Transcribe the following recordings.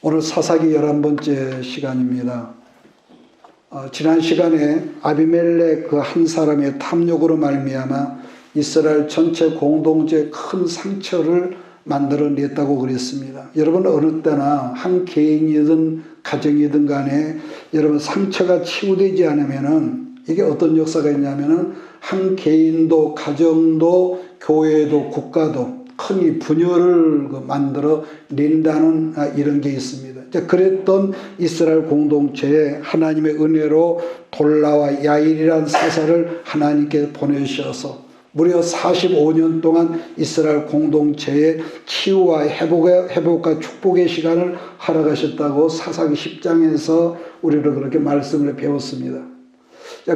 오늘 사사기 11번째 시간입니다. 지난 시간에 아비멜렉 그 한 사람의 탐욕으로 말미암아 이스라엘 전체 공동체에 큰 상처를 만들어냈다고 그랬습니다. 여러분 어느 때나 한 개인이든 가정이든 간에 여러분 상처가 치유되지 않으면은 이게 어떤 역사가 있냐면은 한 개인도 가정도 교회도 국가도 큰 이 분열을 만들어 낸다는 이런 게 있습니다. 그랬던 이스라엘 공동체에 하나님의 은혜로 돌라와 야일이라는 사사를 하나님께 보내셔서 무려 45년 동안 이스라엘 공동체의 치유와 회복과 축복의 시간을 허락하셨다고 사사기 10장에서 우리는 그렇게 말씀을 배웠습니다.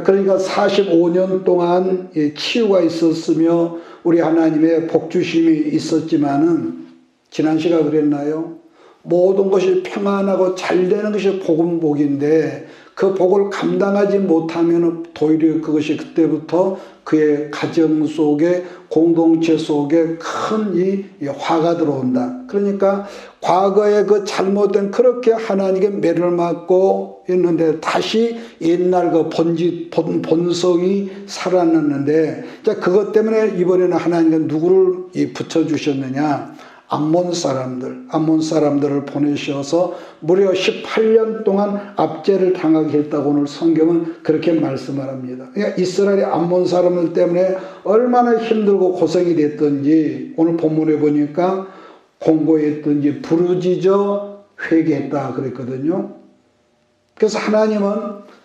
그러니까 45년 동안 치유가 있었으며 우리 하나님의 복주심이 있었지만은 지난 시간 그랬나요? 모든 것이 평안하고 잘 되는 것이 복인데 그 복을 감당하지 못하면 도리어 그것이 그때부터 그의 가정 속에 공동체 속에 큰 이 화가 들어온다. 그러니까 과거에 그 잘못된 그렇게 하나님께 매를 맞고 있는데 다시 옛날 그 본성이 살아났는데 그것 때문에 이번에는 하나님께 누구를 붙여주셨느냐? 암몬 사람들을 보내셔서 무려 18년 동안 압제를 당하게 했다고 오늘 성경은 그렇게 말씀을 합니다. 그러니까 이스라엘의 암몬 사람들 때문에 얼마나 힘들고 고생이 됐던지 오늘 본문에 보니까 공고했던지 부르짖어 회개했다 그랬거든요. 그래서 하나님은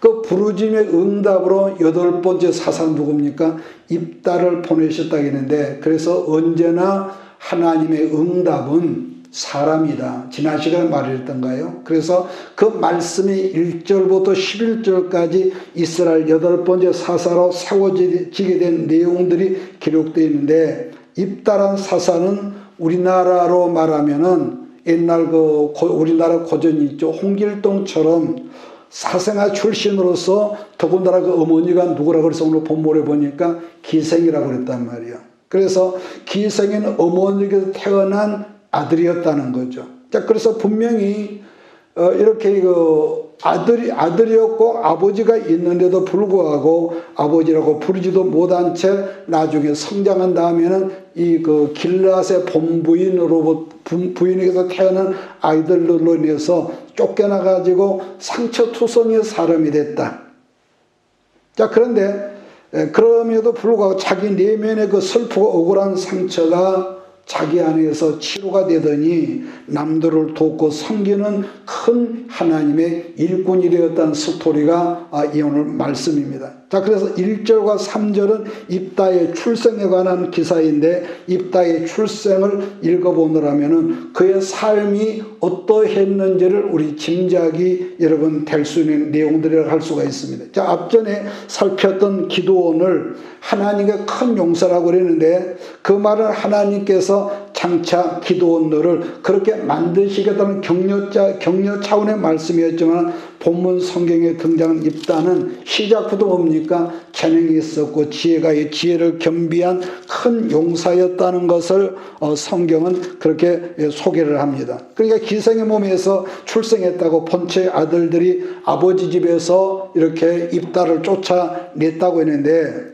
그 부르짖음의 응답으로 8번째 사사 누굽니까? 입다를 보내셨다 했는데 그래서 언제나 하나님의 응답은 사람이다. 지난 시간에 말했던가요? 그래서 그 말씀이 1절부터 11절까지 이스라엘 8번째 사사로 세워지게 된 내용들이 기록되어 있는데 입다란 사사는 우리나라로 말하면은 옛날 우리나라 고전이 있죠. 홍길동처럼 사생아 출신으로서 더군다나 그 어머니가 누구라고 그래서 오늘 본문에 보니까 기생이라고 그랬단 말이에요. 그래서 기생인 어머니에게서 태어난 아들이었다는 거죠. 자, 그래서 분명히 이렇게 아들이었고 아버지가 있는데도 불구하고 아버지라고 부르지도 못한 채 나중에 성장한 다음에는 길앗의 부인에게서 태어난 아이들로 인해서 쫓겨나가지고 상처투성이의 사람이 됐다. 자, 그런데 그럼에도 불구하고 자기 내면의 그 슬프고 억울한 상처가 자기 안에서 치료가 되더니 남들을 돕고 섬기는 큰 하나님의 일꾼이 되었다는 스토리가 이 오늘 말씀입니다. 자, 그래서 1절과 3절은 입다의 출생에 관한 기사인데 입다의 출생을 읽어보느라면 그의 삶이 어떠했는지를 우리 짐작이 여러분 될 수 있는 내용들이라고 할 수가 있습니다. 자, 앞전에 살폈던 기드온을 하나님의 큰 용사라고 그랬는데 그 말은 하나님께서 장차 기드온 너를 그렇게 만드시겠다는 격려 차원의 말씀이었지만 본문 성경에 등장한 입다는 시작부터 뭡니까? 재능이 있었고 지혜를 겸비한 큰 용사였다는 것을 성경은 그렇게 소개를 합니다. 그러니까 기생의 몸에서 출생했다고 본체 아들들이 아버지 집에서 이렇게 입다를 쫓아냈다고 했는데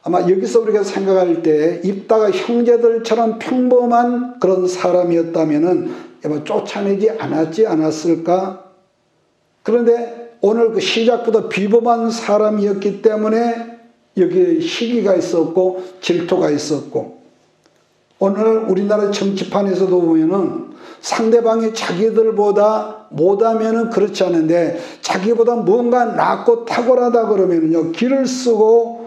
아마 여기서 우리가 생각할 때 입다가 형제들처럼 평범한 그런 사람이었다면은 쫓아내지 않았을까? 그런데 오늘 그 시작부터 비범한 사람이었기 때문에 여기 시기가 있었고 질투가 있었고 오늘 우리나라 정치판에서도 보면은 상대방이 자기들보다 못하면은 그렇지 않은데 자기보다 뭔가 낫고 탁월하다 그러면은요 길을 쓰고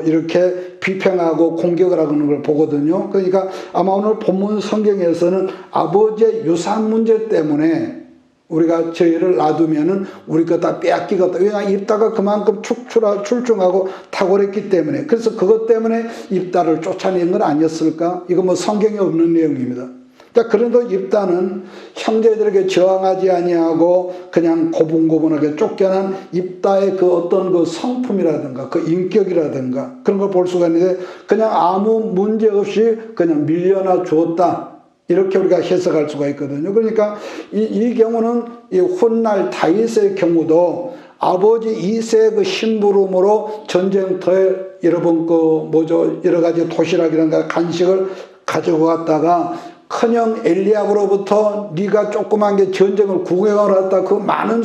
이렇게 비평하고 공격을 하는 걸 보거든요. 그러니까 아마 오늘 본문 성경에서는 아버지의 유산 문제 때문에 우리가 저희를 놔두면은 우리 거 다 빼앗기겠다. 왜냐 입다가 그만큼 출중하고 탁월했기 때문에. 그래서 그것 때문에 입다를 쫓아낸 건 아니었을까? 이거 뭐 성경에 없는 내용입니다. 자, 그래도 입다는 형제들에게 저항하지 아니하고 그냥 고분고분하게 쫓겨난 입다의 그 어떤 그 성품이라든가 그 인격이라든가 그런 걸 볼 수가 있는데 그냥 아무 문제 없이 그냥 밀려나 주었다. 이렇게 우리가 해석할 수가 있거든요. 그러니까 이 경우는 이 훗날 다윗의 경우도 아버지 이세의 그 심부름으로 전쟁터에 여러분 여러 가지 도시락이라든가 간식을 가지고 갔다가 큰형 엘리압으로부터 네가 조그만 게 전쟁을 구경을 했다 그 많은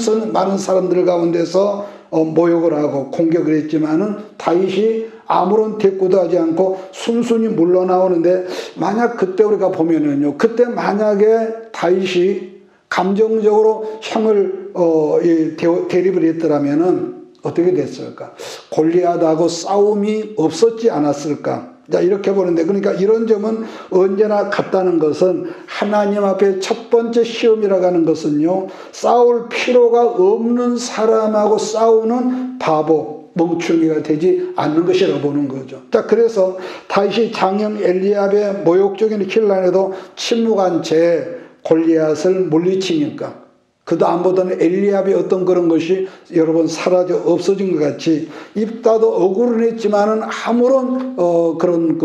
사람들 가운데서 모욕을 하고 공격을 했지만은 다윗이 아무런 대꾸도 하지 않고 순순히 물러나오는데, 만약 그때 우리가 보면은요, 그때 만약에 다윗이 감정적으로 형을 대립을 했더라면은 어떻게 됐을까? 골리앗하고 싸움이 없었지 않았을까? 자, 이렇게 보는데, 그러니까 이런 점은 언제나 같다는 것은 하나님 앞에 첫 번째 시험이라고 하는 것은요, 싸울 필요가 없는 사람하고 싸우는 바보, 멍충이가 되지 않는 것이라고 보는 거죠. 자, 그래서 다윗이 장형 엘리압의 모욕적인 힐난에도 침묵한 채 골리앗을 물리치니까, 그도 안 보던 엘리압의 어떤 그런 것이 여러분 사라져 없어진 것 같이 입다도 억울은 했지만은 아무런 그런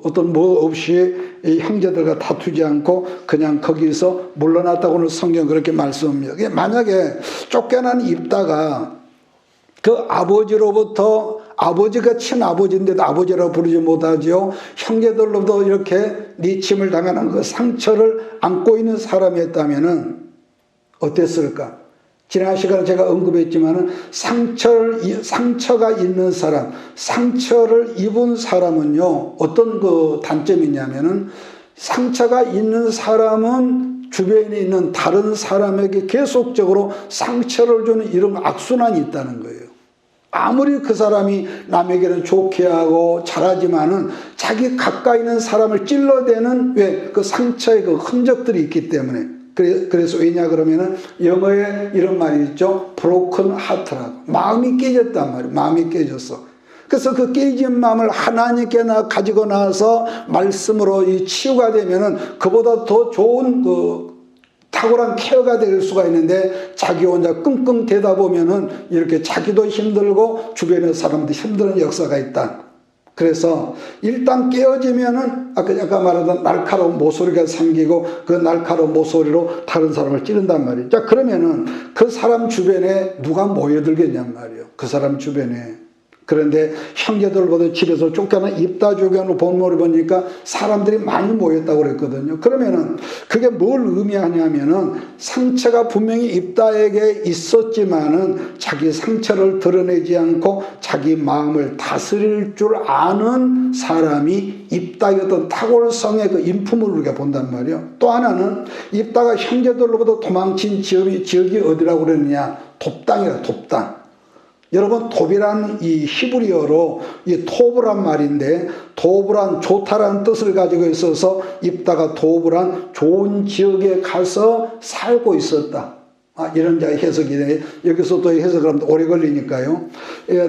어떤 뭐 없이 이 형제들과 다투지 않고 그냥 거기서 물러났다고는 성경 그렇게 말씀합니다. 만약에 쫓겨난 입다가 그 아버지로부터, 아버지가 친아버지인데도 아버지라고 부르지 못하죠. 형제들로부터 이렇게 니침을 당하는 그 상처를 안고 있는 사람이었다면은 어땠을까? 지난 시간에 제가 언급했지만은 상처가 있는 사람, 상처를 입은 사람은요, 어떤 그 단점이 있냐면은 상처가 있는 사람은 주변에 있는 다른 사람에게 계속적으로 상처를 주는 이런 악순환이 있다는 거예요. 아무리 그 사람이 남에게는 좋게 하고 잘하지만은 자기 가까이 있는 사람을 찔러대는 왜 그 상처의 그 흔적들이 있기 때문에. 그래서 왜냐 그러면은 영어에 이런 말이 있죠. broken heart라고. 마음이 깨졌단 말이에요. 마음이 깨졌어. 그래서 그 깨진 마음을 하나님께 가지고 나서 말씀으로 이 치유가 되면은 그보다 더 좋은 탁월한 케어가 될 수가 있는데, 자기 혼자 끙끙 대다 보면은 이렇게 자기도 힘들고 주변의 사람도 힘든 역사가 있다. 그래서 일단 깨어지면은 아까 말하던 날카로운 모서리가 생기고 그 날카로운 모서리로 다른 사람을 찌른단 말이에요. 자, 그러면은 그 사람 주변에 누가 모여들겠냔 말이에요. 그 사람 주변에. 그런데 형제들보다 집에서 쫓겨난 입다 주변으로 본모를 보니까 사람들이 많이 모였다고 그랬거든요. 그러면은 그게 뭘 의미하냐면은 상처가 분명히 입다에게 있었지만은 자기 상처를 드러내지 않고 자기 마음을 다스릴 줄 아는 사람이 입다의 어떤 탁월성의 그 인품을 우리가 본단 말이에요. 또 하나는 입다가 형제들로부터 도망친 지역이 어디라고 그랬느냐? 돕당이라, 돕당. 여러분, 돕이란 이 히브리어로 이 토브란 말인데, 돕이란 좋다라는 뜻을 가지고 있어서 입다가 돕이란 좋은 지역에 가서 살고 있었다. 이런 해석이 돼. 여기서 또 해석을 하면 오래 걸리니까요.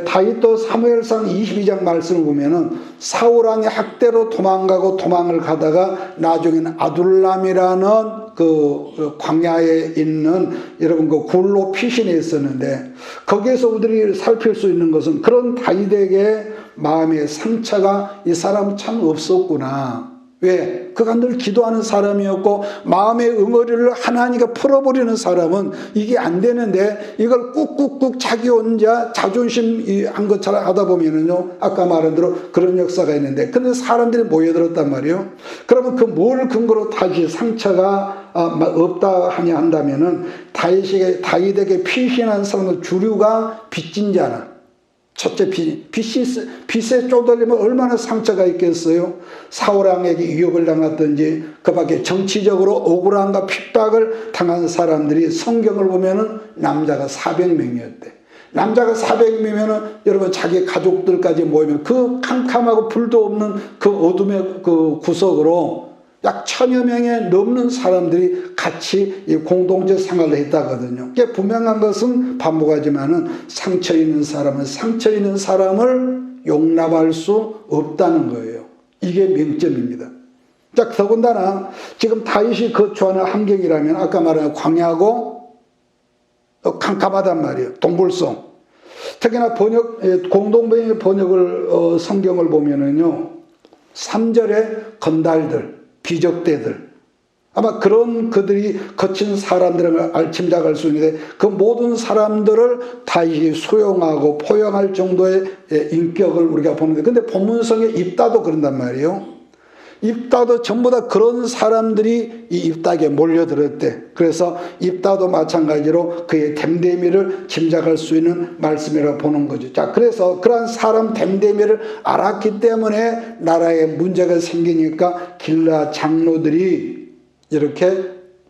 다윗도 사무엘상 22장 말씀을 보면은 사울왕의 학대로 도망가고 도망을 가다가 나중에는 아둘람이라는 그 광야에 있는 여러분 그 굴로 피신해 있었는데, 거기에서 우리들이 살필 수 있는 것은 그런 다윗에게 마음의 상처가 이 사람 참 없었구나. 왜? 그가 늘 기도하는 사람이었고 마음의 응어리를 하나님께 풀어버리는 사람은 이게 안 되는데, 이걸 꾹꾹꾹 자기 혼자 자존심 한 것처럼 하다 보면은요, 아까 말한 대로 그런 역사가 있는데, 근데 사람들이 모여들었단 말이에요. 그러면 그 뭘 근거로 다시 상처가 없다 하냐 한다면은, 다윗에게 피신한 사람의 주류가 빚진 자나, 첫째 빚에 쪼들리면 얼마나 상처가 있겠어요. 사울왕에게 위협을 당했든지 그 밖에 정치적으로 억울함과 핍박을 당한 사람들이 성경을 보면은 남자가 400명이었대. 남자가 400명이면은 여러분 자기 가족들까지 모이면 그 캄캄하고 불도 없는 그 어둠의 그 구석으로 약 1000여 명에 넘는 사람들이 같이 공동체 생활을 했다거든요. 이게 분명한 것은 반복하지만은 상처 있는 사람은 상처 있는 사람을 용납할 수 없다는 거예요. 이게 명점입니다. 자, 더군다나 지금 다윗이 거주하는 환경이라면 아까 말한 광야고 캄캄하단 말이에요. 동굴성. 특히나 공동번역 번역을 성경을 보면은요, 3절에 건달들, 비적대들, 아마 그런 그들이 거친 사람들을 침략할 수 있는데 그 모든 사람들을 다시 수용하고 포용할 정도의 인격을 우리가 보는데, 근데 본문성에 입다도 그런단 말이에요. 입다도 전부 다 그런 사람들이 이 입다에게 몰려들었대. 그래서 입다도 마찬가지로 그의 댐데미를 짐작할 수 있는 말씀이라고 보는 거죠. 자, 그래서 그러한 사람 댐데미를 알았기 때문에 나라에 문제가 생기니까 길라 장로들이 이렇게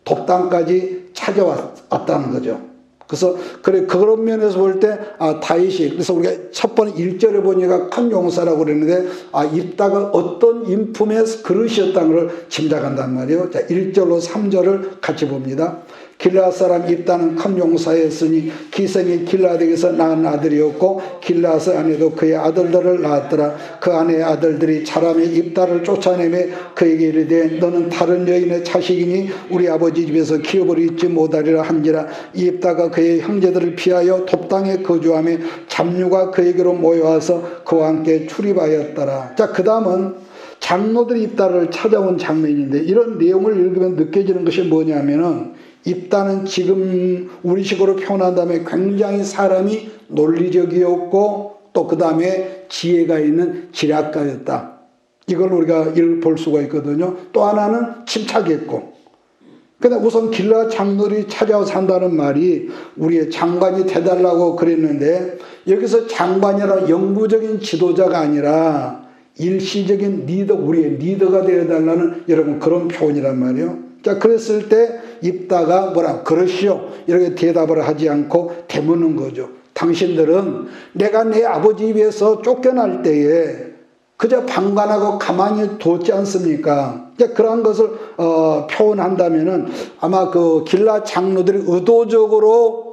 돕당까지 찾아왔다는 거죠. 그래서 그런 면에서 볼 때 다윗이, 그래서 우리가 첫 번째 1절에 보니까 큰 용사라고 그랬는데 입다가 어떤 인품의 그릇이었다는 걸 짐작한단 말이에요. 자, 1절로 3절을 같이 봅니다. 길라앗 사람 입다는 큰 용사였으니 기생이 길라앗에게서 낳은 아들이었고 길라앗의 아내도 그의 아들들을 낳았더라. 그 아내의 아들들이 사람의 입다를 쫓아내며 그에게 이르되 너는 다른 여인의 자식이니 우리 아버지 집에서 기업을 잊지 못하리라 한지라. 이 입다가 그의 형제들을 피하여 돕당에 거주하며 잡류가 그에게로 모여와서 그와 함께 출입하였더라. 자, 그 다음은 장로들이 입다를 찾아온 장면인데, 이런 내용을 읽으면 느껴지는 것이 뭐냐면은 입다는 지금 우리식으로 표현한다면 굉장히 사람이 논리적이었고 또 그 다음에 지혜가 있는 지략가였다. 이걸 우리가 볼 수가 있거든요. 또 하나는 침착했고. 근데 우선 길라 장로들이 찾아와서 한다는 말이 우리의 장관이 돼달라고 그랬는데, 여기서 장관이라 영구적인 지도자가 아니라 일시적인 리더, 우리의 리더가 되어달라는 여러분 그런 표현이란 말이에요. 자, 그랬을 때 입다가 그러시오 이렇게 대답을 하지 않고 되묻는 거죠. 당신들은 내가 내 아버지 집에서 쫓겨날 때에 그저 방관하고 가만히 뒀지 않습니까? 그러한 것을 표현한다면은 아마 그 길라 장로들이 의도적으로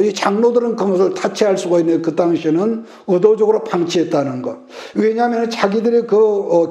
이 장로들은 그것을 타치할 수가 있는 그 당시에는 의도적으로 방치했다는 것. 왜냐하면 자기들이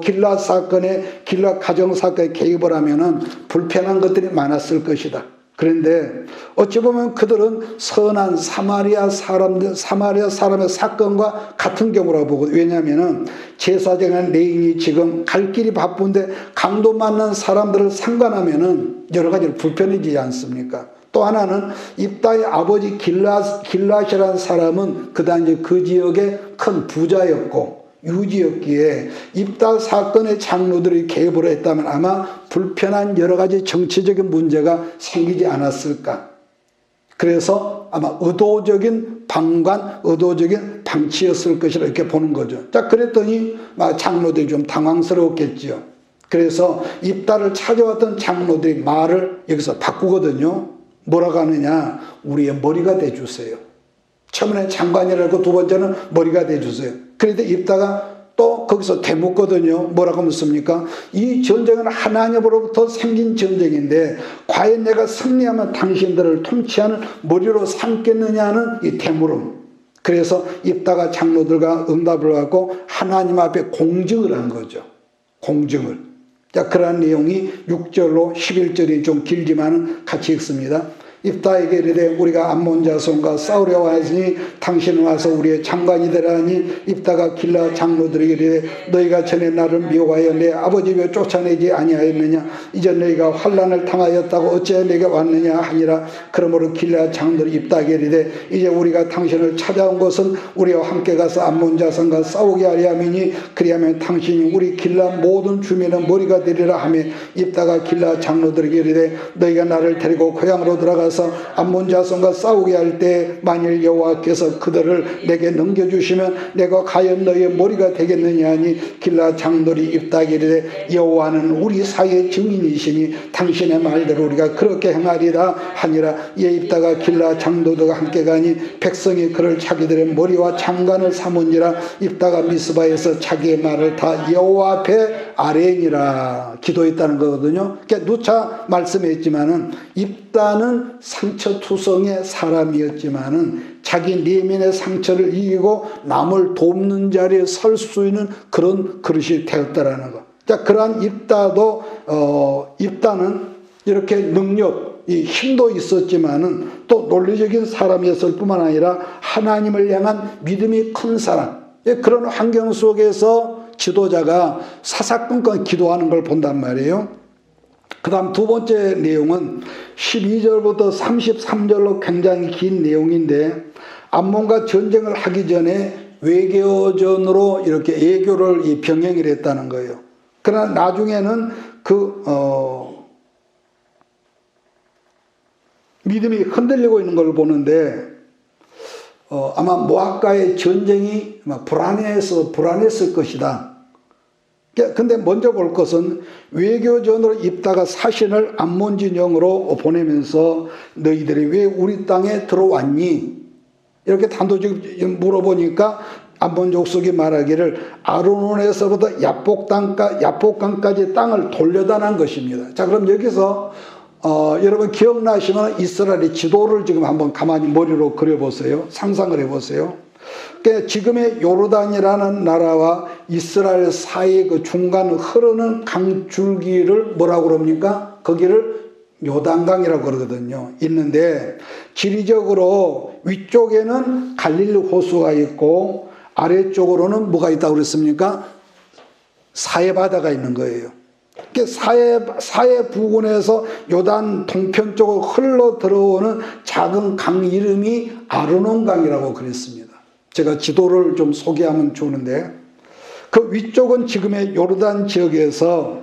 길라 사건에, 길라 가정 사건에 개입을 하면은 불편한 것들이 많았을 것이다. 그런데 어찌 보면 그들은 선한 사마리아 사람의 사건과 같은 경우라고 보거든요. 왜냐하면 제사장한 레인이 지금 갈 길이 바쁜데 강도 만난 사람들을 상관하면은 여러 가지로 불편해지지 않습니까? 또 하나는 입다의 아버지 길라앗이라는 사람은 그 당시 그 지역의 큰 부자였고 유지였기에 입다 사건의 장로들이 개입을 했다면 아마 불편한 여러 가지 정치적인 문제가 생기지 않았을까. 그래서 아마 의도적인 방관, 의도적인 방치였을 것이라 이렇게 보는 거죠. 자, 그랬더니 장로들이 좀 당황스러웠겠지요. 그래서 입다를 찾아왔던 장로들이 말을 여기서 바꾸거든요. 뭐라고 하느냐, 우리의 머리가 돼주세요. 처음에 장관이라고 두 번째는 머리가 돼주세요. 그런데 입다가 또 거기서 되묻거든요. 뭐라고 묻습니까? 이 전쟁은 하나님으로부터 생긴 전쟁인데 과연 내가 승리하면 당신들을 통치하는 머리로 삼겠느냐는 이 되물음. 그래서 입다가 장로들과 응답을 하고 하나님 앞에 공증을 한 거죠. 공증을. 자, 그러한 내용이 6절로 11절이 좀 길지만 같이 읽습니다. 입다에게 이르되 우리가 암몬 자손과 싸우려 하였으니 당신은 와서 우리의 장관이 되라니. 입다가 길라 장로들에게 이르되 너희가 전에 나를 미워하여 내 아버지 집에 쫓아내지 아니하였느냐. 이제 너희가 환난을 당하였다고 어찌하여 내게 왔느냐 하니라. 그러므로 길라 장로들이 입다에게 이르되 이제 우리가 당신을 찾아온 것은 우리와 함께 가서 암몬 자손과 싸우게 하려 함이니 그리하면 당신이 우리 길라 모든 주민의 머리가 되리라 하며. 입다가 길라 장로들에게 이르되 너희가 나를 데리고 고향으로 들어가서 암몬 자손과 싸우게 할 때 만일 여호와께서 그들을 내게 넘겨주시면 내가 과연 너희의 머리가 되겠느냐 하니. 길라 장로들이 입다에게 이르되 여호와는 우리 사이의 증인이시니 당신의 말대로 우리가 그렇게 행하리라 하니라. 이에 입다가 길라 장로들과 함께 가니 백성이 그를 자기들의 머리와 장관을 삼으니라. 입다가 미스바에서 자기의 말을 다 여호와 앞에 아뢰니라. 기도했다는 거거든요. 그러니까 누차 말씀했지만은 입다는 상처투성의 사람이었지만은 자기 내면의 상처를 이기고 남을 돕는 자리에 설 수 있는 그런 그릇이 되었다라는 것. 자, 그러한 입다는 이렇게 능력, 이 힘도 있었지만은 또 논리적인 사람이었을 뿐만 아니라 하나님을 향한 믿음이 큰 사람. 그런 환경 속에서 지도자가 사사건건 기도하는 걸 본단 말이에요. 그 다음 두 번째 내용은 12절부터 33절로 굉장히 긴 내용인데, 암몬과 전쟁을 하기 전에 외교전으로 이렇게 애교를 병행을 했다는 거예요. 그러나 나중에는 믿음이 흔들리고 있는 걸 보는데, 아마 모압과의 전쟁이 불안했을 것이다. 근데 먼저 볼 것은 외교전으로 입다가 사신을 암몬 진영으로 보내면서 너희들이 왜 우리 땅에 들어왔니? 이렇게 단도직입 물어보니까 암몬 족속이 말하기를 아르논에서부터 야복강까지 땅을 돌려다난 것입니다. 자, 그럼 여기서 여러분 기억나시면 이스라엘의 지도를 지금 한번 가만히 머리로 그려보세요. 상상을 해보세요. 그러니까 지금의 요르단이라는 나라와 이스라엘 사이의 그 중간 흐르는 강줄기를 뭐라고 그럽니까? 거기를 요단강이라고 그러거든요. 있는데 지리적으로 위쪽에는 갈릴리 호수가 있고 아래쪽으로는 뭐가 있다고 그랬습니까? 사해바다가 있는 거예요. 사해 부근에서 요단 동편 쪽으로 흘러 들어오는 작은 강 이름이 아르논강이라고 그랬습니다. 제가 지도를 좀 소개하면 좋은데, 그 위쪽은 지금의 요르단 지역에서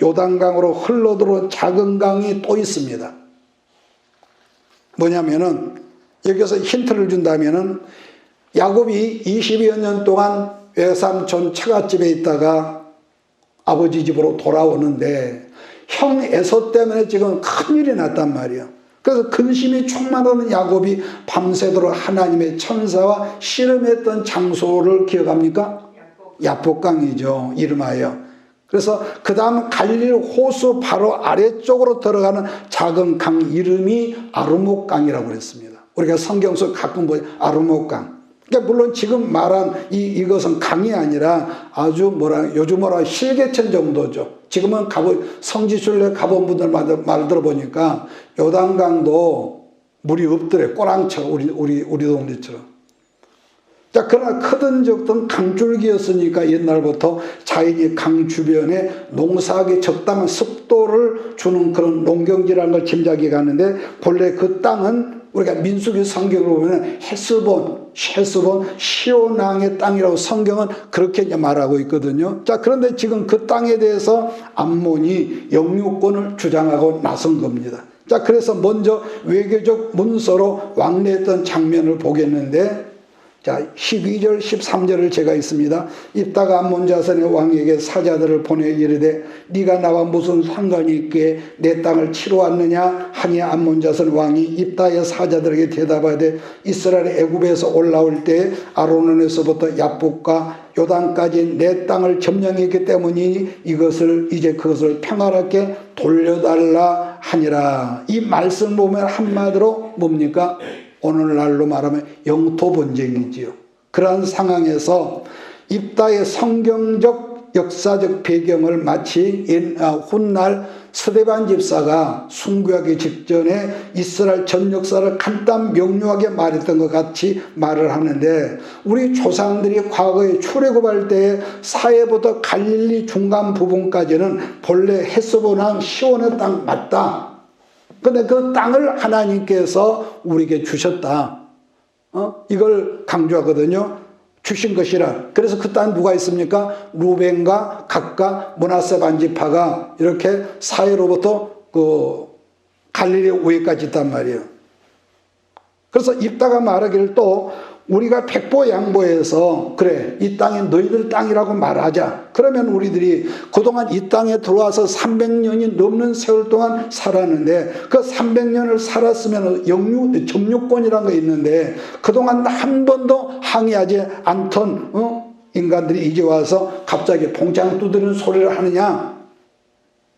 요단강으로 흘러 들어온 작은 강이 또 있습니다. 뭐냐면은 여기서 힌트를 준다면은 야곱이 20여 년 동안 외삼촌 처갓집에 있다가 아버지 집으로 돌아오는데 형 에서 때문에 지금 큰일이 났단 말이에요. 그래서 근심이 충만하는 야곱이 밤새도록 하나님의 천사와 씨름했던 장소를 기억합니까? 야복강이죠. 이름하여. 그래서 그 다음 갈릴리 호수 바로 아래쪽으로 들어가는 작은 강 이름이 아르목강이라고 그랬습니다. 우리가 성경 속 가끔 보여 아르목강. 그러니까 물론 지금 말한 이것은 강이 아니라 아주 요즘 실개천 정도죠. 지금은 성지순례 가본 분들 말 들어보니까 요단강도 물이 없더래. 꼬랑처럼 우리 동네처럼. 자, 그러나 크든 적든 강줄기였으니까 옛날부터 자연이 강 주변에 농사하기 적당한 습도를 주는 그런 농경지라는 걸 짐작해 가는데, 본래 그 땅은 우리가 민수기 성경을 보면 헤스본 시온왕의 땅이라고 성경은 그렇게 말하고 있거든요. 자, 그런데 지금 그 땅에 대해서 암몬이 영유권을 주장하고 나선 겁니다. 자, 그래서 먼저 외교적 문서로 왕래했던 장면을 보겠는데, 자, 12절 13절을 제가 있습니다. 입다가 암몬 자손의 왕에게 사자들을 보내 이르되 네가 나와 무슨 상관이 있기에 내 땅을 치러 왔느냐 하니 암몬 자손 왕이 입다의 사자들에게 대답하되 이스라엘의 애굽에서 올라올 때 아르논에서부터 야복과 요단까지 내 땅을 점령했기 때문이니 이제 그것을 평화롭게 돌려달라 하니라. 이 말씀 보면 한마디로 뭡니까? 오늘날로 말하면 영토 분쟁이지요. 그러한 상황에서 입다의 성경적 역사적 배경을 마치 훗날 스데반 집사가 순교하기 직전에 이스라엘 전 역사를 간단 명료하게 말했던 것 같이 말을 하는데, 우리 조상들이 과거에 출애굽할 때에 사해부터 갈릴리 중간 부분까지는 본래 헤스본왕 시온의 땅 맞다. 근데 그 땅을 하나님께서 우리에게 주셨다. 이걸 강조하거든요. 주신 것이라. 그래서 그 땅 누가 있습니까? 루벤과 갓과 므낫세 반지파가 이렇게 사해로부터 갈릴리 우회까지 있단 말이에요. 그래서 입다가 말하기를 또 우리가 백보 양보해서 그래 이 땅이 너희들 땅이라고 말하자. 그러면 우리들이 그동안 이 땅에 들어와서 300년이 넘는 세월 동안 살았는데 그 300년을 살았으면 점유권이라는 거 있는데 그동안 한 번도 항의하지 않던 인간들이 이제 와서 갑자기 봉장 두드리는 소리를 하느냐,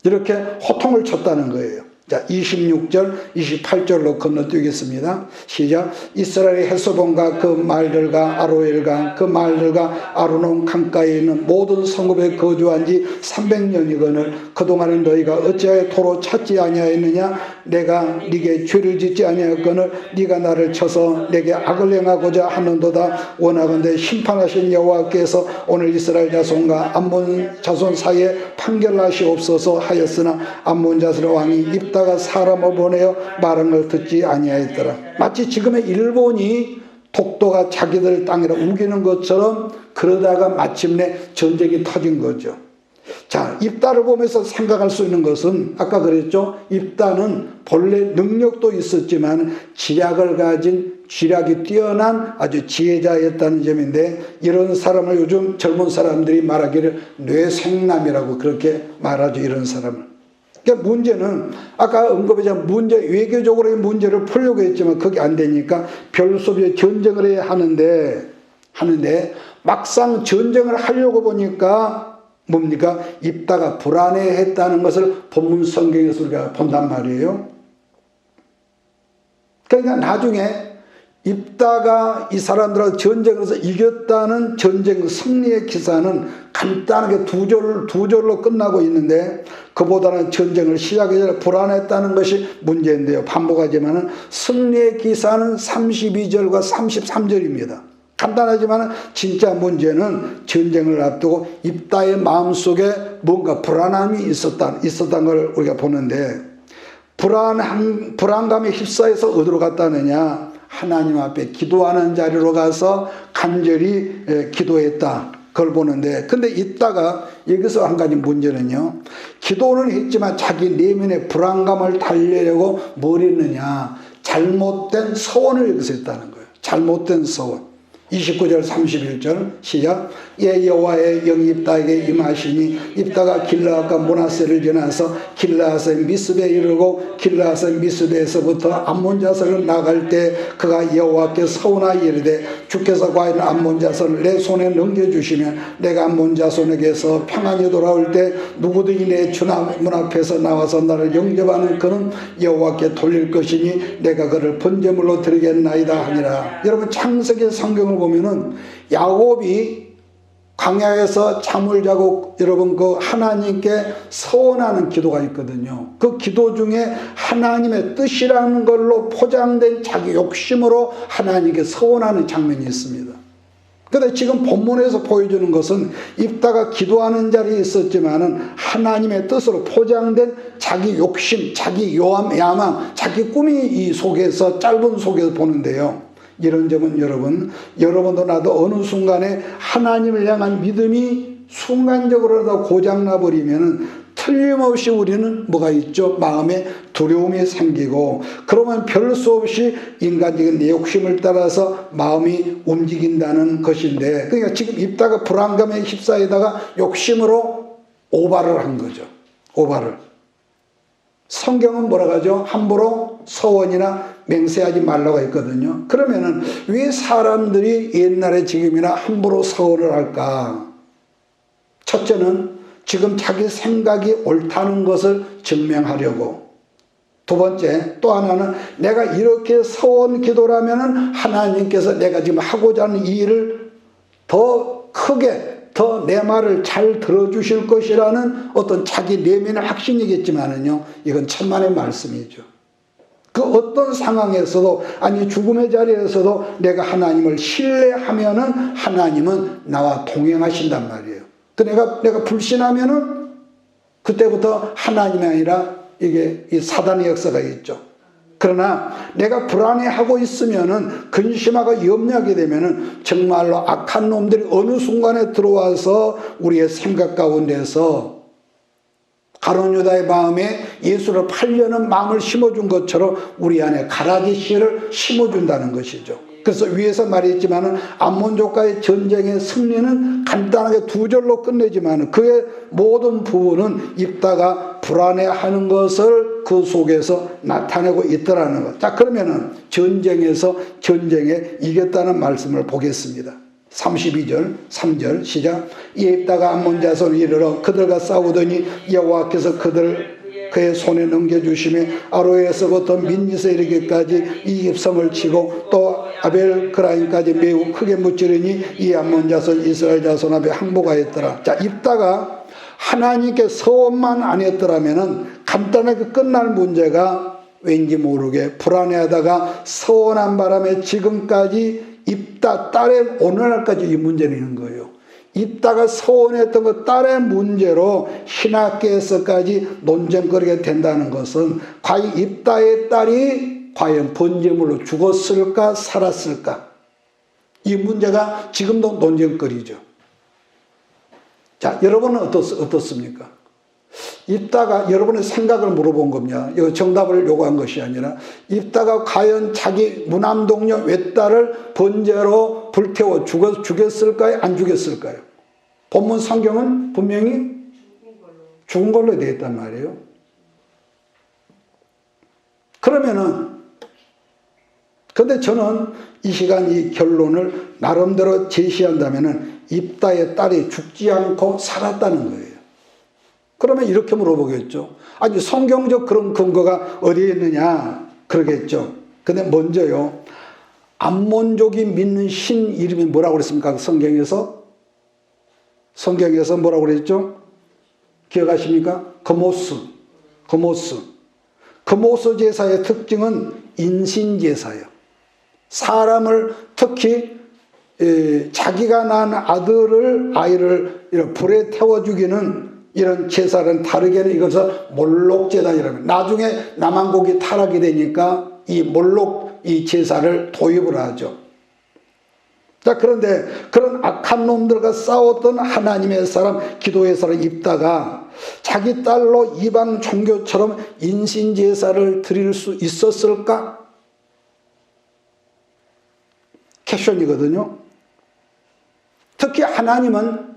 이렇게 호통을 쳤다는 거예요. 자, 26절, 28절로 건너뛰겠습니다. 시작. 이스라엘의 헤스본과 그 말들과 아로엘과 그 말들과 아르논 강가에 있는 모든 성읍에 거주한 지 300년이거늘 그동안에 너희가 어찌하여 도로 찾지 아니하였느냐? 내가 네게 죄를 짓지 아니하였거늘 네가 나를 쳐서 내게 악을 행하고자 하는도다. 원하건대 심판하신 여호와께서 오늘 이스라엘 자손과 암몬 자손 사이에 판결하시옵소서 하였으나 암몬 자손의 왕이 입다가 사람을 보내어 말한 걸 듣지 아니하였더라. 마치 지금의 일본이 독도가 자기들 땅이라 우기는 것처럼 그러다가 마침내 전쟁이 터진 거죠. 자, 입다를 보면서 생각할 수 있는 것은 아까 그랬죠. 입다는 본래 능력도 있었지만 지략을 가진 지략이 뛰어난 아주 지혜자였다는 점인데, 이런 사람을 요즘 젊은 사람들이 말하기를 뇌생남이라고 그렇게 말하죠. 이런 사람을. 그러니까 문제는 아까 언급했지만 외교적으로의 문제를 풀려고 했지만 그게 안 되니까 별수없이 전쟁을 해야 하는데 막상 전쟁을 하려고 보니까 뭡니까? 입다가 불안해했다는 것을 본문 성경에서 우리가 본단 말이에요. 그러니까 나중에 입다가 이 사람들하고 전쟁을 해서 이겼다는 전쟁 승리의 기사는 간단하게 두 절로 끝나고 있는데, 그보다는 전쟁을 시작하기 전에 불안했다는 것이 문제인데요. 반복하지만 승리의 기사는 32절과 33절입니다. 간단하지만 진짜 문제는 전쟁을 앞두고 입다의 마음속에 뭔가 불안함이 있었던 걸 우리가 보는데, 불안감에 휩싸여서 어디로 갔다느냐? 하나님 앞에 기도하는 자리로 가서 간절히 기도했다. 그걸 보는데, 근데 이따가 여기서 한 가지 문제는요, 기도는 했지만 자기 내면의 불안감을 달래려고 뭘 했느냐? 잘못된 서원을 여기서 했다는 거예요. 잘못된 서원. 29절 31절 시작. 예 여호와의 영이 입다에게 임하시니 입다가 길라앗과 므낫세를 지나서 길라앗의 미스베에 이르고 길라앗의 미스베에서부터 암몬 자손을 나갈 때 그가 여호와께 서원하여 이르되 주께서 과연 암몬 자손을 내 손에 넘겨주시면 내가 암몬 자손에게서 평안히 돌아올 때 누구든지 내 주 문 앞에서 나와서 나를 영접하는 그는 여호와께 돌릴 것이니 내가 그를 번제물로 드리겠나이다 하니라. 여러분, 창세기 성경을 보면은 야곱이 광야에서 잠을 자고 여러분 그 하나님께 서원하는 기도가 있거든요. 그 기도 중에 하나님의 뜻이라는 걸로 포장된 자기 욕심으로 하나님께 서원하는 장면이 있습니다. 그런데 지금 본문에서 보여주는 것은 입다가 기도하는 자리에 있었지만은 하나님의 뜻으로 포장된 자기 욕심, 자기 야망, 자기 꿈이 이 속에서 짧은 속에서 보는데요. 이런 점은 여러분도 나도 어느 순간에 하나님을 향한 믿음이 순간적으로라도 고장나 버리면 틀림없이 우리는 뭐가 있죠? 마음에 두려움이 생기고, 그러면 별 수 없이 인간적인 내 욕심을 따라서 마음이 움직인다는 것인데, 그러니까 지금 입다가 불안감에 휩싸이다가 욕심으로 오바를 한 거죠. 오바를. 성경은 뭐라고 하죠? 함부로 서원이나 맹세하지 말라고 했거든요. 그러면은 왜 사람들이 옛날에 지금이나 함부로 서원을 할까? 첫째는 지금 자기 생각이 옳다는 것을 증명하려고. 두 번째, 또 하나는 내가 이렇게 서원 기도라면은 하나님께서 내가 지금 하고자 하는 이 일을 더 크게, 더 내 말을 잘 들어주실 것이라는 어떤 자기 내면의 확신이겠지만은요, 이건 천만의 말씀이죠. 그 어떤 상황에서도, 아니 죽음의 자리에서도 내가 하나님을 신뢰하면은 하나님은 나와 동행하신단 말이에요. 그 내가 불신하면은 그때부터 하나님이 아니라 이게 이 사단의 역사가 있죠. 그러나 내가 불안해하고 있으면은, 근심하고 염려하게 되면은 정말로 악한 놈들이 어느 순간에 들어와서 우리의 생각 가운데서 가룟 유다의 마음에 예수를 팔려는 마음을 심어준 것처럼 우리 안에 가라지 씨를 심어준다는 것이죠. 그래서 위에서 말했지만은 암몬족과의 전쟁의 승리는 간단하게 두 절로 끝내지만 그의 모든 부분은 입다가 불안해하는 것을 그 속에서 나타내고 있더라는 것. 자, 그러면은 전쟁에 이겼다는 말씀을 보겠습니다. 32절 3절 시작. 이에 입다가 암몬 자손을 이르러 그들과 싸우더니 여호와께서 그들을 그의 손에 넘겨주시며 아로에서부터 민니스에 이르기까지 이 입성을 치고 또 아벨그라임까지 매우 크게 무찌르니 이 암몬 자손 이스라엘 자손 앞에 항복하였더라. 자, 입다가 하나님께 서원만 안 했더라면은 간단하게 끝날 문제가 왠지 모르게 불안해하다가 서원한 바람에 지금까지 입다 딸의 오늘날까지 이 문제는 있는 거예요. 입다가 서원했던 그 딸의 문제로 신학계에서까지 논쟁거리가 된다는 것은 과연 입다의 딸이 과연 번제물로 죽었을까 살았을까, 이 문제가 지금도 논쟁거리죠. 자, 여러분은 어떻습니까? 입다가 여러분의 생각을 물어본 겁니다. 이거 정답을 요구한 것이 아니라 입다가 과연 자기 무남동녀 외딸을 번제로 불태워 죽였을까요? 안 죽였을까요? 본문 성경은 분명히 죽은 걸로 되어 있단 말이에요. 그러면은, 근데 저는 이 시간 이 결론을 나름대로 제시한다면은 입다의 딸이 죽지 않고 살았다는 거예요. 그러면 이렇게 물어보겠죠. 아니, 성경적 그런 근거가 어디에 있느냐? 그러겠죠. 근데 먼저요, 암몬족이 믿는 신 이름이 뭐라고 그랬습니까? 성경에서 뭐라고 그랬죠? 기억하십니까? 거모스. 거모스 제사의 특징은 인신제사예요. 사람을 특히 자기가 낳은 아이를 불에 태워 죽이는 이런 제사는 다르게는 이것을 몰록제단이라면, 나중에 남한국이 타락이 되니까 이 몰록 이 제사를 도입을 하죠. 자, 그런데 그런 악한 놈들과 싸웠던 하나님의 사람, 기도의 사람 입다가 자기 딸로 이방 종교처럼 인신제사를 드릴 수 있었을까? 퀘션이거든요. 특히 하나님은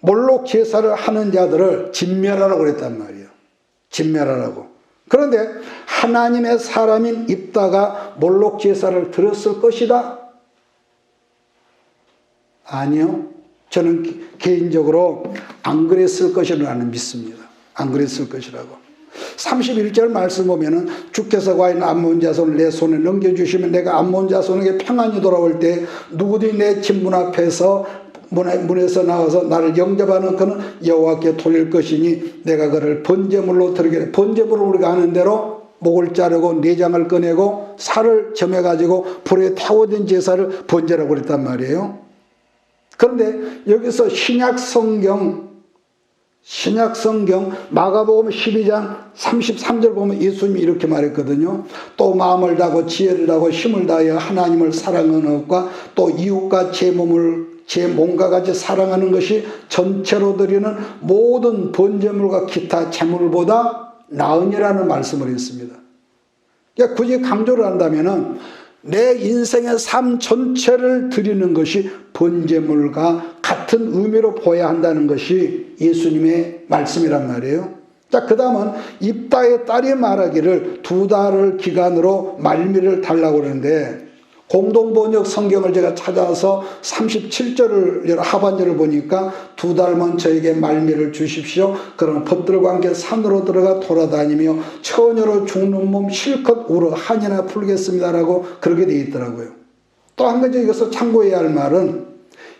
몰록 제사를 하는 자들을 진멸하라고 그랬단 말이에요. 진멸하라고. 그런데 하나님의 사람인 입다가 몰록 제사를 드렸을 것이다? 아니요. 저는 개인적으로 안 그랬을 것이라는 믿습니다. 안 그랬을 것이라고. 31절 말씀 보면은 주께서 과연 암몬 자손을 내 손에 넘겨주시면 내가 암몬 자손에게 평안히 돌아올 때 누구든지 내 집 문 앞에서 문에서 나와서 나를 영접하는 그는 여호와께 돌릴 것이니 내가 그를 번제물로 드리게. 번제물을 우리가 아는 대로 목을 자르고 내장을 꺼내고 살을 점해가지고 불에 태워진 제사를 번제라고 그랬단 말이에요. 그런데 여기서 신약 성경 마가복음 12장 33절 보면 예수님이 이렇게 말했거든요. 또 마음을 다하고 지혜를 다하고 힘을 다하여 하나님을 사랑하는 것과 또 이웃과 제 몸과 같이 사랑하는 것이 전체로 드리는 모든 번제물과 기타 제물보다 나으니라는 말씀을 했습니다. 그러니까 굳이 강조를 한다면은 내 인생의 삶 전체를 드리는 것이 번제물과 같은 의미로 보아야 한다는 것이 예수님의 말씀이란 말이에요. 자, 그 다음은 입다의 딸이 말하기를 2달을 기간으로 말미를 달라고 그러는데, 공동번역 성경을 제가 찾아서 37절을 하반절을 보니까 2달만 저에게 말미를 주십시오. 그러면 벗들과 함께 산으로 들어가 돌아다니며 처녀로 죽는 몸 실컷 울어 한이나 풀겠습니다라고 그렇게 되어 있더라고요. 또 한 가지 이것을 참고해야 할 말은,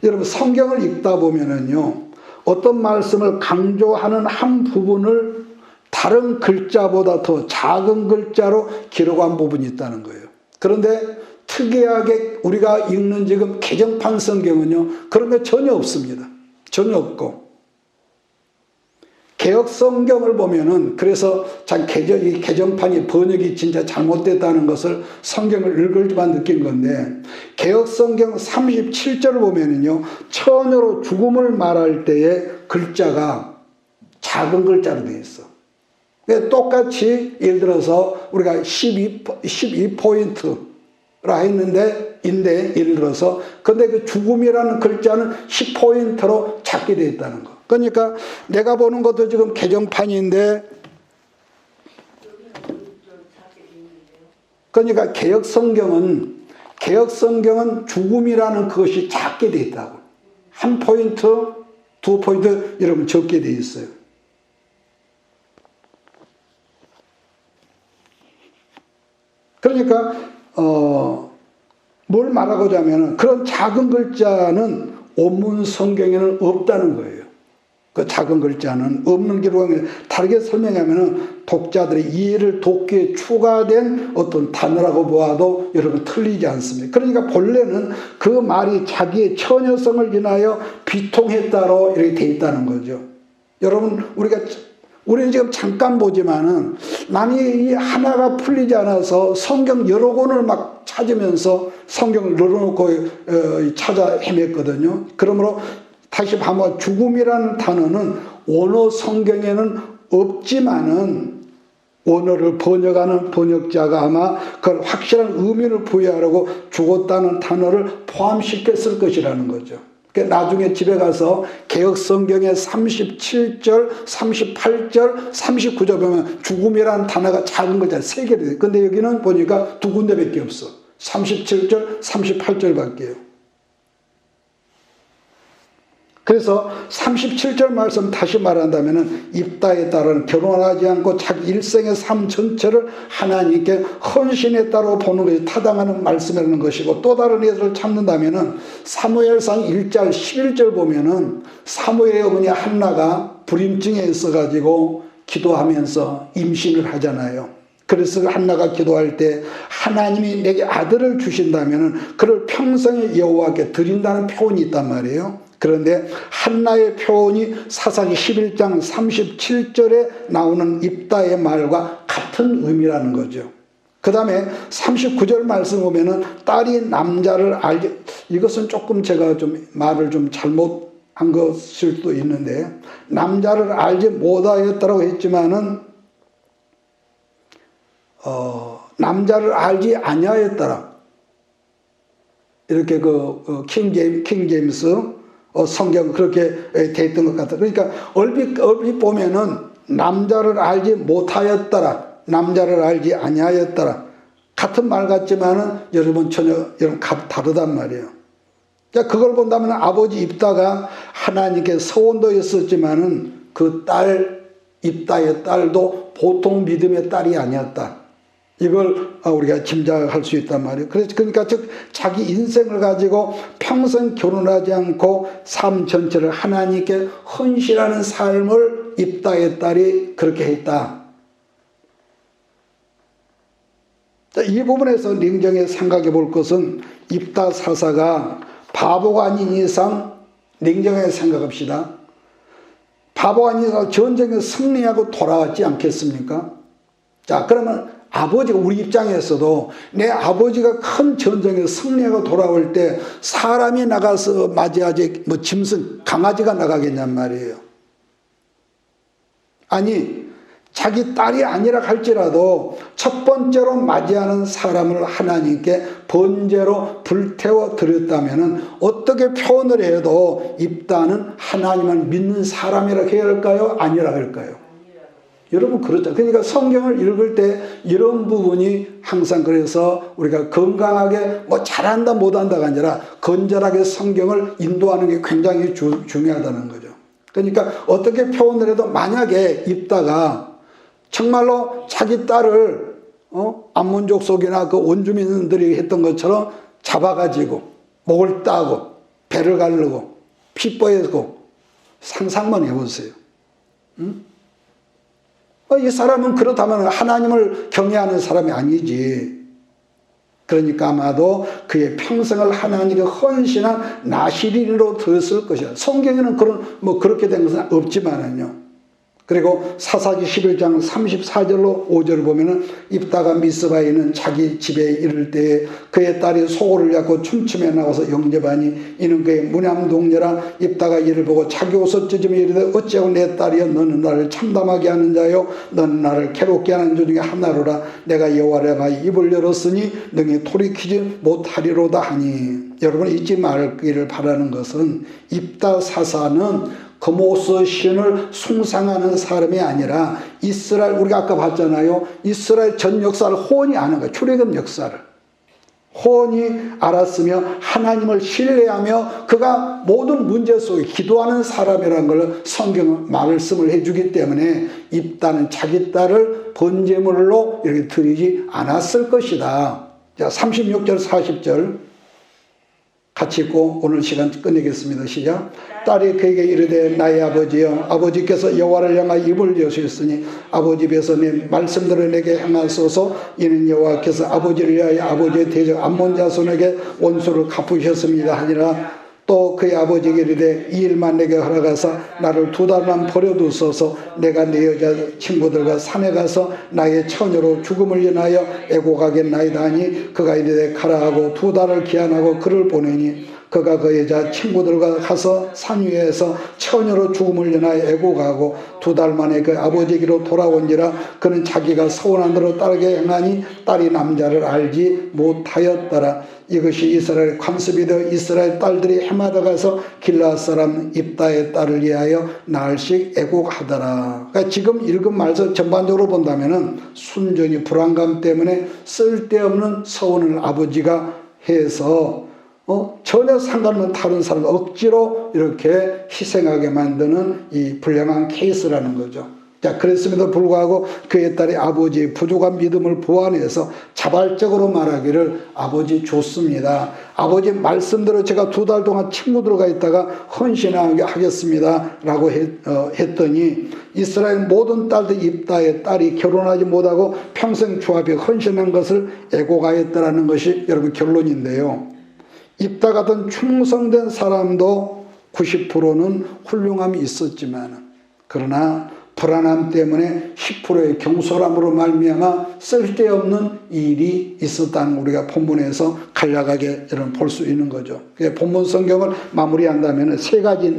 여러분 성경을 읽다 보면은요, 어떤 말씀을 강조하는 한 부분을 다른 글자보다 더 작은 글자로 기록한 부분이 있다는 거예요. 그런데 특이하게 우리가 읽는 지금 개정판 성경은요, 그런 게 전혀 없습니다. 전혀 없고. 개역 성경을 보면은, 그래서 참 이 개정판이 번역이 진짜 잘못됐다는 것을 성경을 읽을 때만 느낀 건데, 개역 성경 37절을 보면은요, 처녀로 죽음을 말할 때에 글자가 작은 글자로 되어 있어. 똑같이 예를 들어서 우리가 12포인트 했는데 예를 들어서, 근데 그 죽음이라는 글자는 10포인트로 작게 되어 있다는 거. 그러니까 내가 보는 것도 지금 개정판인데, 그러니까 개역 성경은 죽음이라는 그것이 작게 되어 있다고. 1포인트, 2포인트 여러분 적게 되어 있어요. 그러니까 뭘 말하고자 하면 그런 작은 글자는 원문 성경에는 없다는 거예요. 그 작은 글자는 없는 기록에 다르게 설명하면 독자들의 이해를 돕기에 추가된 어떤 단어라고 보아도 여러분 틀리지 않습니다. 그러니까 본래는 그 말이 자기의 처녀성을 인하여 비통했다로 이렇게 돼 있다는 거죠. 여러분 우리는 지금 잠깐 보지만은 남이 이 하나가 풀리지 않아서 성경 여러 권을 막 찾으면서 성경을 열어놓고 찾아 헤맸거든요. 그러므로 다시 봐봐, 죽음이라는 단어는 원어 성경에는 없지만은 원어를 번역하는 번역자가 아마 그걸 확실한 의미를 부여하려고 죽었다는 단어를 포함시켰을 것이라는 거죠. 나중에 집에 가서 개역 성경의 37절, 38절, 39절 보면 죽음이라는 단어가 작은 거잖아요. 3개로 돼요. 근데 여기는 보니까 2군데밖에 없어. 37절, 38절밖에요. 그래서 37절 말씀 다시 말한다면 입다에 따른 결혼하지 않고 자기 일생의 삶 전체를 하나님께 헌신했다고 보는 것이 타당하는 말씀이라는 것이고, 또 다른 예를 찾는다면 사무엘상 1장 11절 보면은 사무엘의 어머니 한나가 불임증에 있어가지고 기도하면서 임신을 하잖아요. 그래서 한나가 기도할 때 하나님이 내게 아들을 주신다면 그를 평생에 여호와께 드린다는 표현이 있단 말이에요. 그런데 한나의 표현이 사사기 11장 37절에 나오는 입다의 말과 같은 의미라는 거죠. 그 다음에 39절 말씀 보면은 딸이 남자를 알게, 이것은 조금 제가 좀 말을 좀 잘못한 것일 수도 있는데, 남자를 알지 못하였다고 했지만은 남자를 알지 아니하였더라, 이렇게 킹 제임스 성경 그렇게 돼 있던 것 같아요. 그러니까 얼핏 보면은 남자를 알지 못하였더라, 남자를 알지 아니하였더라, 같은 말 같지만은 여러분 전혀 다르단 말이에요. 자, 그걸 본다면 아버지 입다가 하나님께 서원도였었지만은 그 딸 입다의 딸도 보통 믿음의 딸이 아니었다, 이걸 우리가 짐작할 수 있단 말이에요. 그러니까 즉 자기 인생을 가지고 평생 결혼하지 않고 삶 전체를 하나님께 헌신하는 삶을 입다의 딸이 그렇게 했다. 이 부분에서 냉정히 생각해 볼 것은 입다 사사가 바보가 아닌 이상 냉정하게 생각합시다. 바보가 아닌 이상 전쟁에 승리하고 돌아왔지 않겠습니까? 자, 그러면 아버지가, 우리 입장에서도 내 아버지가 큰 전쟁에 승리하고 돌아올 때 사람이 나가서 맞이하지 뭐 짐승, 강아지가 나가겠냔 말이에요. 아니, 자기 딸이 아니라 할지라도 첫 번째로 맞이하는 사람을 하나님께 번제로 불태워 드렸다면 어떻게 표현을 해도 입다는 하나님을 믿는 사람이라 해야 할까요? 아니라 할까요? 여러분 그렇죠. 그러니까 성경을 읽을 때 이런 부분이 항상, 그래서 우리가 건강하게 뭐 잘한다 못한다가 아니라 건전하게 성경을 인도하는 게 굉장히 중요하다는 거죠. 그러니까 어떻게 표현을 해도 만약에 입다가 정말로 자기 딸을 암몬족 속이나 그 원주민들이 했던 것처럼 잡아가지고 목을 따고 배를 가르고 피 뽀여고, 상상만 해보세요. 응? 이 사람은 그렇다면 하나님을 경외하는 사람이 아니지. 그러니까 아마도 그의 평생을 하나님께 헌신한 나시린으로 들었을 것이다. 성경에는 그렇게 된 것은 없지만은요. 그리고 사사기 11장 34절로 5절을 보면은 입다가 미스바에 있는 자기 집에 이를 때에 그의 딸이 소고를 잡고 춤추며 나와서 영접하니 이는 그의 무념동녀라. 입다가 이를 보고 자기 옷을 찢으며 이르되 어찌하고 내 딸이여, 너는 나를 참담하게 하는 자요, 너는 나를 괴롭게 하는 자 중에 하나로라. 내가 여호와를 마 입을 열었으니 능히 돌이키지 못하리로다 하니. 여러분 잊지 말기를 바라는 것은 입다 사사는 거모스 신을 숭상하는 사람이 아니라 이스라엘, 우리가 아까 봤잖아요. 이스라엘 전 역사를 훤히 아는 거예요. 출애굽 역사를 훤히 알았으며 하나님을 신뢰하며 그가 모든 문제 속에 기도하는 사람이라는 걸 성경은 말씀을 해주기 때문에 입다는 자기 딸을 번제물로 이렇게 드리지 않았을 것이다. 자, 36절 40절 같이 읽고 오늘 시간 끝내겠습니다. 시작. 딸이 그에게 이르되 나의 아버지여, 아버지께서 여호와를 향하여 입을 여수였으니 아버지 입에서 내 말씀들을 내게 행하소서. 이는 여호와께서 아버지를 위하여 아버지의 대적 암몬 자손에게 원수를 갚으셨습니다 하니라. 또 그의 아버지에게 이르되 이 일만 내게 허락하사 나를 2달만 버려두소서. 내가 내 여자 친구들과 산에 가서 나의 처녀로 죽음을 인하여 애곡하겠나이다 하니 그가 이르되 가라 하고 2달을 기한하고 그를 보내니 그가 그 여자 친구들과 가서 산 위에서 처녀로 죽음을 인하여 애곡하고 2달 만에 그 아버지에게로 돌아온지라. 그는 자기가 서운한 대로 딸에게 행하니 딸이 남자를 알지 못하였더라. 이것이 이스라엘 관습이 되어 이스라엘 딸들이 해마다 가서 길르앗 사람 입다의 딸을 위하여 나흘씩 애곡하더라. 그러니까 지금 읽은 말씀 전반적으로 본다면은 순전히 불안감 때문에 쓸데없는 서운을 아버지가 해서 전혀 상관없는 다른 사람을 억지로 이렇게 희생하게 만드는 이 불량한 케이스라는 거죠. 자, 그랬음에도 불구하고 그의 딸이 아버지의 부족한 믿음을 보완해서 자발적으로 말하기를 아버지 좋습니다. 아버지 말씀대로 제가 2달 동안 친구들과 있다가 헌신하게 하겠습니다 라고 했더니 이스라엘 모든 딸들 입다의 딸이 결혼하지 못하고 평생 조합에 헌신한 것을 애곡하였다라는 것이 여러분 결론인데요. 입다 같은 충성된 사람도 90%는 훌륭함이 있었지만 그러나 불안함 때문에 10%의 경솔함으로 말미암아 쓸데없는 일이 있었다는 우리가 본문에서 간략하게 볼 수 있는 거죠. 본문 성경을 마무리한다면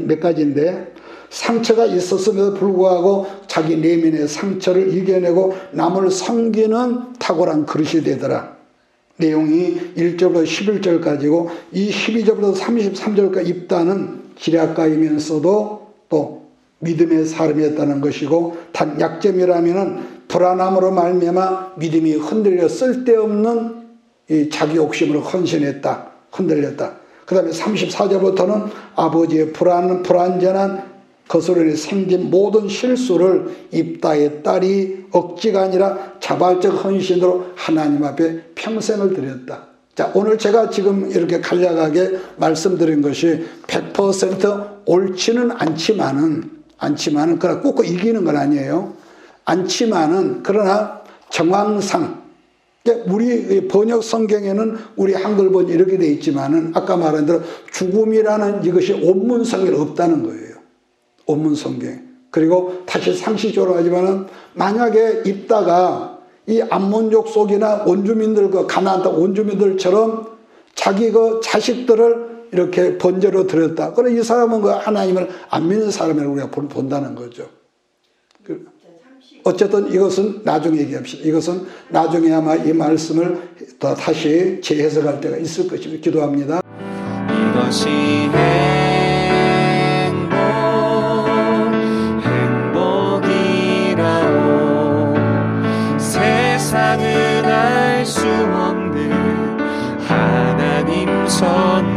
몇 가지인데 상처가 있었음에도 불구하고 자기 내면의 상처를 이겨내고 남을 섬기는 탁월한 그릇이 되더라. 내용이 1절부터 11절까지고 이 12절부터 33절까지 입다는 기략가이면서도 또 믿음의 사람이었다는 것이고 단 약점이라면은 불안함으로 말미암아 믿음이 흔들려 쓸데없는 이 자기 욕심으로 헌신했다. 흔들렸다. 그 다음에 34절부터는 아버지의 불완전한 거스름이 생긴 모든 실수를 입다의 딸이 억지가 아니라 자발적 헌신으로 하나님 앞에 평생을 드렸다. 자, 오늘 제가 지금 이렇게 간략하게 말씀드린 것이 100% 옳지는 않지만은 그러나 꼭 이기는 건 아니에요. 않지만은 그러나 정황상 우리 번역 성경에는 우리 한글 번역 이렇게 되어 있지만은 아까 말한 대로 죽음이라는 이것이 원문 성경에 없다는 거예요. 원문 성경. 그리고 다시 상식적으로 하지만은 만약에 입다가 이 암몬족 속이나 원주민들 가나안 땅 원주민들처럼 자기 그 자식들을 이렇게 번제로 드렸다. 그럼 이 사람은 그 하나님을 안 믿는 사람이라고 우리가 본다는 거죠. 어쨌든 이것은 나중에 얘기합시다. 이것은 나중에 아마 이 말씀을 더 다시 재해석할 때가 있을 것입니다. 기도합니다. 이것이 행복이라오. 세상은 알 수 없는 하나님 선